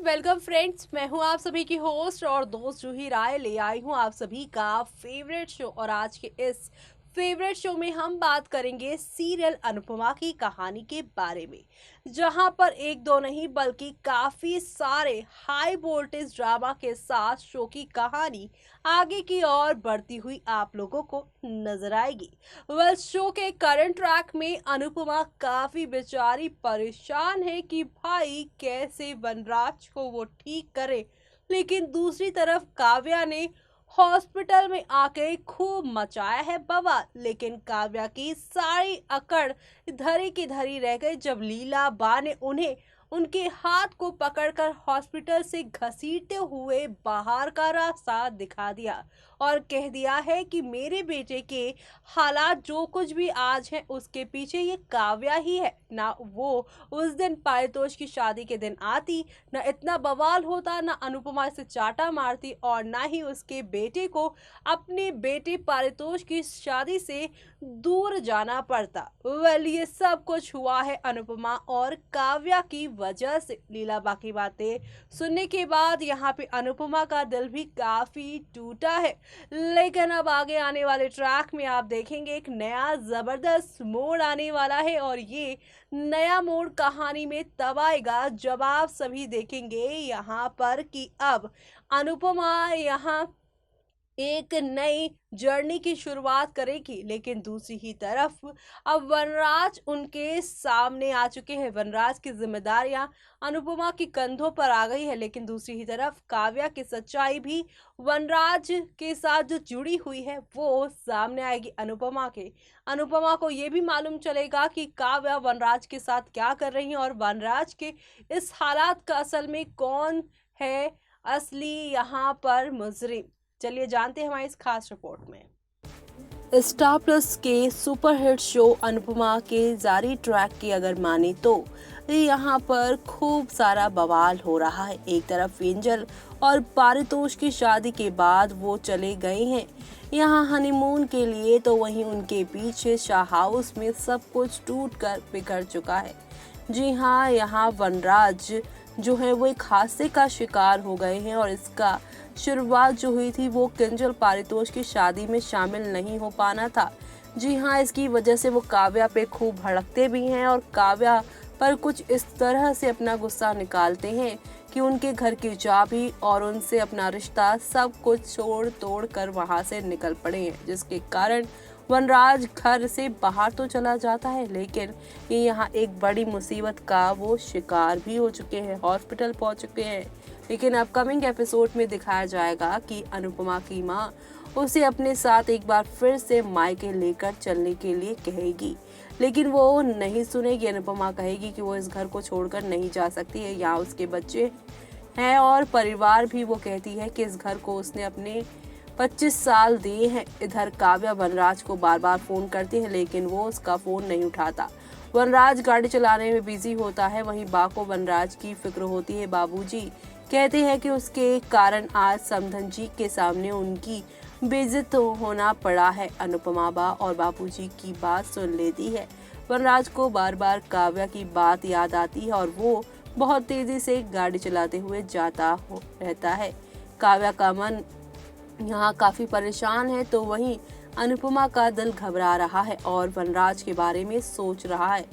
Welcome friends. मैं हूं आप सभी की होस्ट और दोस्त जूही राय। ले आई हूं आप सभी का फेवरेट शो और आज के इस फेवरेट शो में हम बात करेंगे सीरियल अनुपमा की कहानी के बारे में, जहां पर एक दो नहीं बल्कि काफी सारे हाई वोल्टेज ड्रामा के साथ शो की कहानी आगे की ओर बढ़ती हुई आप लोगों को नजर आएगी। शो के करंट ट्रैक में अनुपमा काफी बेचारी परेशान है कि भाई कैसे वनराज को वो ठीक करे, लेकिन दूसरी तरफ काव्या ने हॉस्पिटल में आके खूब मचाया है बवाल। लेकिन काव्या की सारी अकड़ धरी की धरी रह गई जब लीला बा ने उन्हें उनके हाथ को पकड़कर हॉस्पिटल से घसीटते हुए बाहर का रास्ता दिखा दिया और कह दिया है कि मेरे बेटे के हालात जो कुछ भी आज हैं उसके पीछे ये काव्या ही है। ना वो उस दिन पारितोष की शादी के दिन आती, ना इतना बवाल होता, ना अनुपमा से चाटा मारती और ना ही उसके बेटे को अपने बेटे पारितोष की शादी से दूर जाना पड़ता। ये सब कुछ हुआ है अनुपमा और काव्या की वजह से। लीला बाकी बातें सुनने के बाद यहाँ पे अनुपमा का दिल भी काफी टूटा है, लेकिन अब आगे आने वाले ट्रैक में आप देखेंगे एक नया जबरदस्त मोड़ आने वाला है और ये नया मोड़ कहानी में तब आएगा जब आप सभी देखेंगे यहाँ पर कि अब अनुपमा यहाँ एक नई जर्नी की शुरुआत करेगी। लेकिन दूसरी ही तरफ अब वनराज उनके सामने आ चुके हैं। वनराज की जिम्मेदारियां अनुपमा के कंधों पर आ गई है, लेकिन दूसरी ही तरफ काव्या की सच्चाई भी वनराज के साथ जो जुड़ी हुई है वो सामने आएगी। अनुपमा को ये भी मालूम चलेगा कि काव्या वनराज के साथ क्या कर रही है और वनराज के इस हालात का असल में कौन है असली यहाँ पर मुजरिम। चलिए जानते हैं हमारी इस खास रिपोर्ट में। स्टार प्लस के सुपरहिट शो अनुपमा के जारी ट्रैक की अगर माने तो यहाँ पर खूब सारा बवाल हो रहा है। एक तरफ एंजल और पारितोष की शादी के बाद वो चले गए हैं यहाँ हनीमून के लिए, तो वहीं उनके पीछे शाह हाउस में सब कुछ टूट कर बिखर चुका है। जी हाँ, यहाँ वनराज जो है वो एक हादसे का शिकार हो गए हैं और इसका शुरुआत जो हुई थी वो किंजल पारितोष की शादी में शामिल नहीं हो पाना था। जी हाँ, इसकी वजह से वो काव्या पे खूब भड़कते भी हैं और काव्या पर कुछ इस तरह से अपना गुस्सा निकालते हैं कि उनके घर की चाबी और उनसे अपना रिश्ता सब कुछ छोड़ तोड़ कर वहां से निकल पड़े हैं, जिसके कारण वनराज घर से बाहर तो चला जाता है, लेकिन ये यहाँ एक बड़ी मुसीबत का वो शिकार भी हो चुके हैं, हॉस्पिटल पहुंच चुके हैं। लेकिन अपकमिंग एपिसोड में दिखाया जाएगा कि अनुपमा की माँ उसे अपने साथ एक बार फिर से मायके लेकर चलने के लिए कहेगी, लेकिन वो नहीं सुनेगी। अनुपमा कहेगी कि वो इस घर को छोड़कर नहीं जा सकती है, यहाँ उसके बच्चे हैं और परिवार भी। वो कहती है कि इस घर को उसने अपने 25 साल दिए हैं। इधर काव्या वनराज को बार बार फोन करती है, लेकिन वो उसका फोन नहीं उठाता। वनराज गाड़ी चलाने में बिजी होता है। वहीं बा को वनराज की फिक्र होती है। बाबूजी कहते हैं कि उसके कारण आज समधन जी के सामने उनकी बेइज्जत होना पड़ा है। अनुपमा बा और बाबूजी की बात सुन लेती है। वनराज को बार बार काव्या की बात याद आती है और वो बहुत तेजी से गाड़ी चलाते हुए जाता रहता है। काव्या का मन यहाँ काफी परेशान है, तो वहीं अनुपमा का दिल घबरा रहा है और वनराज के बारे में सोच रहा है।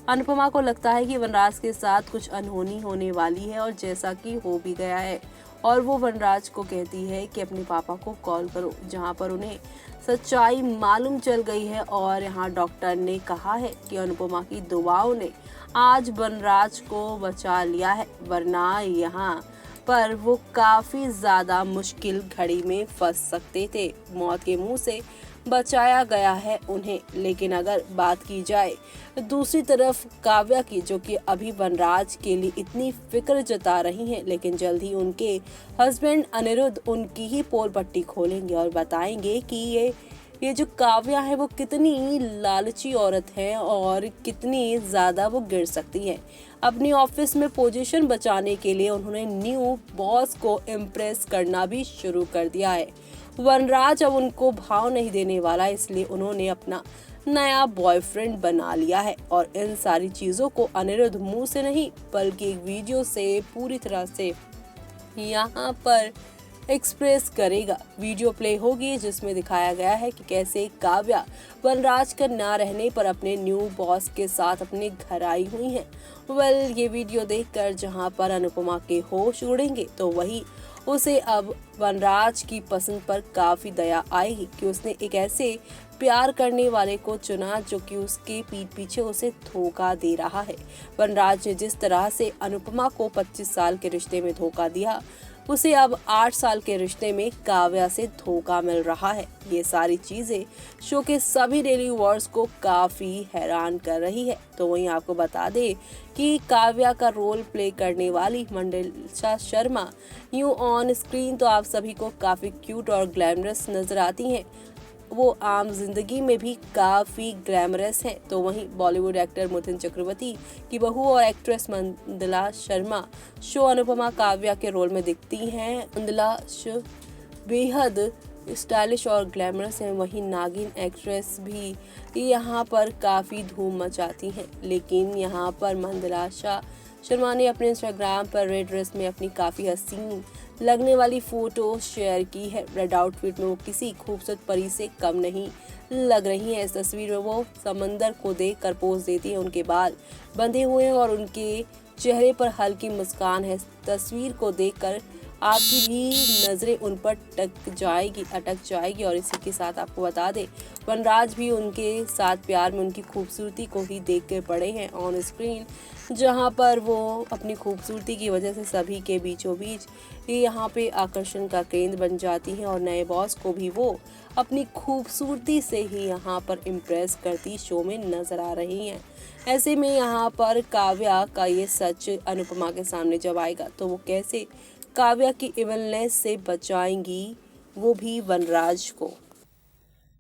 अनुपमा को लगता है कि वनराज के साथ कुछ अनहोनी होने वाली है और जैसा कि हो भी गया है, और वो वनराज को कहती है कि अपने पापा को कॉल करो, जहां पर उन्हें सच्चाई मालूम चल गई है और यहाँ डॉक्टर ने कहा है कि अनुपमा की दुआओं ने आज वनराज को बचा लिया है, वरना यहाँ पर वो काफी ज्यादा मुश्किल घड़ी में फंस सकते थे। मौत के मुंह से बचाया गया है उन्हें। लेकिन अगर बात की जाए दूसरी तरफ काव्या की, जो कि अभी वनराज के लिए इतनी फिक्र जता रही हैं, लेकिन जल्द ही उनके हस्बैंड अनिरुद्ध उनकी ही पोल पट्टी खोलेंगे और बताएंगे कि ये जो काव्या है वो कितनी लालची औरत है और कितनी ज्यादा वो गिर सकती है। अपनी ऑफिस में पोजीशन बचाने के लिए उन्होंने न्यू बॉस को इम्प्रेस करना भी शुरू कर दिया है। वनराज अब उनको भाव नहीं देने वाला, इसलिए उन्होंने अपना नया बॉयफ्रेंड बना लिया है और इन सारी चीजों को अनिरुद्ध मुंह से नहीं बल्कि एक वीडियो से पूरी तरह से यहाँ पर एक्सप्रेस करेगा। वीडियो प्ले होगी जिसमें दिखाया गया है कि कैसे काव्या वनराज का ना रहने पर अपने न्यू बॉस के साथ अपने घर आई हुई हैं। ये वीडियो देखकर जहां पर अनुपमा के होश उड़ेंगे तो वही उसे अब वनराज की पसंद पर काफी दया आएगी कि उसने एक ऐसे प्यार करने वाले को चुना जो कि उसके पीठ पीछे उसे धोखा दे रहा है। वनराज ने जिस तरह से अनुपमा को 25 साल के रिश्ते में धोखा दिया, उसे अब 8 साल के रिश्ते में काव्या से धोखा मिल रहा है। ये सारी चीजें शो के सभी डेली व्यूअर्स को काफी हैरान कर रही है। तो वहीं आपको बता दें कि काव्या का रोल प्ले करने वाली मंडलिशा शर्मा यूं ऑन स्क्रीन तो आप सभी को काफी क्यूट और ग्लैमरस नजर आती हैं। वो आम जिंदगी में भी काफी ग्लैमरस है। तो वहीं बॉलीवुड एक्टर मिथुन चक्रवर्ती की बहू और एक्ट्रेस मंडला शर्मा शो अनुपमा काव्या के रोल में दिखती हैं। मंडला बेहद स्टाइलिश और ग्लैमरस है। वहीं नागिन एक्ट्रेस भी यहाँ पर काफी धूम मचाती हैं। लेकिन यहाँ पर मंडला शर्मा ने अपने इंस्टाग्राम पर रेड ड्रेस में अपनी काफी हसीन लगने वाली फोटो शेयर की है। रेड आउटफिट में वो किसी खूबसूरत परी से कम नहीं लग रही हैं। इस तस्वीर में वो समंदर को देखकर पोज देती है। उनके बाल बंधे हुए हैं और उनके चेहरे पर हल्की मुस्कान है। तस्वीर को देखकर आपकी भी नजरें उन पर अटक जाएगी। और इसी के साथ आपको बता दें वनराज भी उनके साथ प्यार में उनकी खूबसूरती को ही देख कर पड़े हैं ऑन स्क्रीन, जहां पर वो अपनी खूबसूरती की वजह से सभी के बीचों बीच यहाँ पे आकर्षण का केंद्र बन जाती हैं और नए बॉस को भी वो अपनी खूबसूरती से ही यहाँ पर इम्प्रेस करती शो में नजर आ रही हैं। ऐसे में यहाँ पर काव्या का ये सच अनुपमा के सामने जब आएगा तो वो कैसे काव्या की इवलनेस से बचाएंगी, वो भी वनराज को।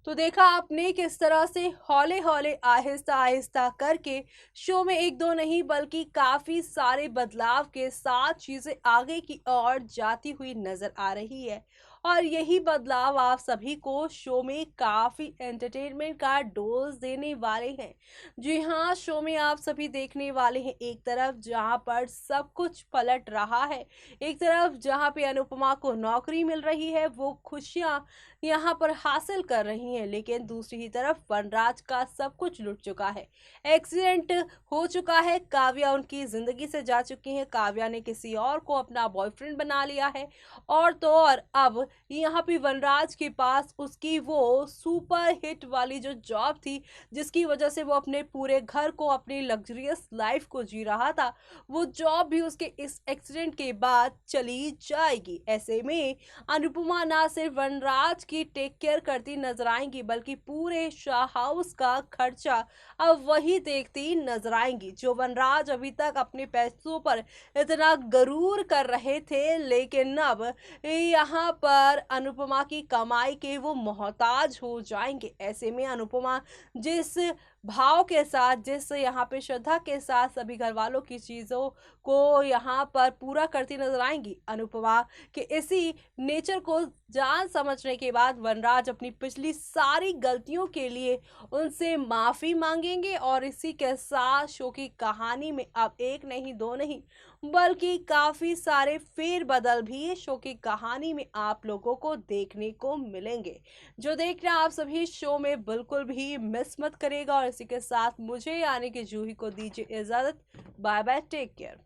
तो देखा आपने किस तरह से हौले हौले आहिस्ता आहिस्ता करके शो में एक दो नहीं बल्कि काफी सारे बदलाव के साथ चीजें आगे की ओर जाती हुई नजर आ रही है। और यही बदलाव आप सभी को शो में काफी एंटरटेनमेंट का डोज देने वाले हैं। जी हाँ, शो में आप सभी देखने वाले हैं एक तरफ जहां पर सब कुछ पलट रहा है, एक तरफ जहां पे अनुपमा को नौकरी मिल रही है, वो खुशियां यहाँ पर हासिल कर रही हैं, लेकिन दूसरी ही तरफ वनराज का सब कुछ लुट चुका है। एक्सीडेंट हो चुका है, काव्या उनकी जिंदगी से जा चुकी है, काव्या ने किसी और को अपना बॉयफ्रेंड बना लिया है। और तो और अब यहाँ पे वनराज के पास उसकी वो सुपर हिट वाली जो जॉब थी, जिसकी वजह से वो अपने पूरे घर को, अपनी लग्जरियस लाइफ को जी रहा था, वो जॉब भी उसके इस एक्सीडेंट के बाद चली जाएगी। ऐसे में अनुपमा ना सिर्फ वनराज की टेक केयर करती नजर आएंगी बल्कि पूरे शाह हाउस का खर्चा अब वही देखती नजर आएंगी। जो वनराज अभी तक अपने पैसों पर इतना गरूर कर रहे थे, लेकिन अब यहाँ पर अनुपमा की कमाई के वो मोहताज हो जाएंगे। ऐसे में अनुपमा जिस भाव के साथ, जिस यहाँ पे श्रद्धा के साथ सभी घर वालों की चीजों को यहाँ पर पूरा करती नजर आएंगी, अनुपमा के इसी नेचर को जान समझने के बाद वनराज अपनी पिछली सारी गलतियों के लिए उनसे माफी मांगेंगे। और इसी के साथ शो की कहानी में अब एक नहीं दो नहीं बल्कि काफी सारे फेरबदल भी शो की कहानी में आप लोगों को देखने को मिलेंगे, जो देखना आप सभी शो में बिल्कुल भी मिस मत करेगा। और इसी के साथ मुझे यानी कि जूही को दीजिए इजाजत। Bye bye, take care.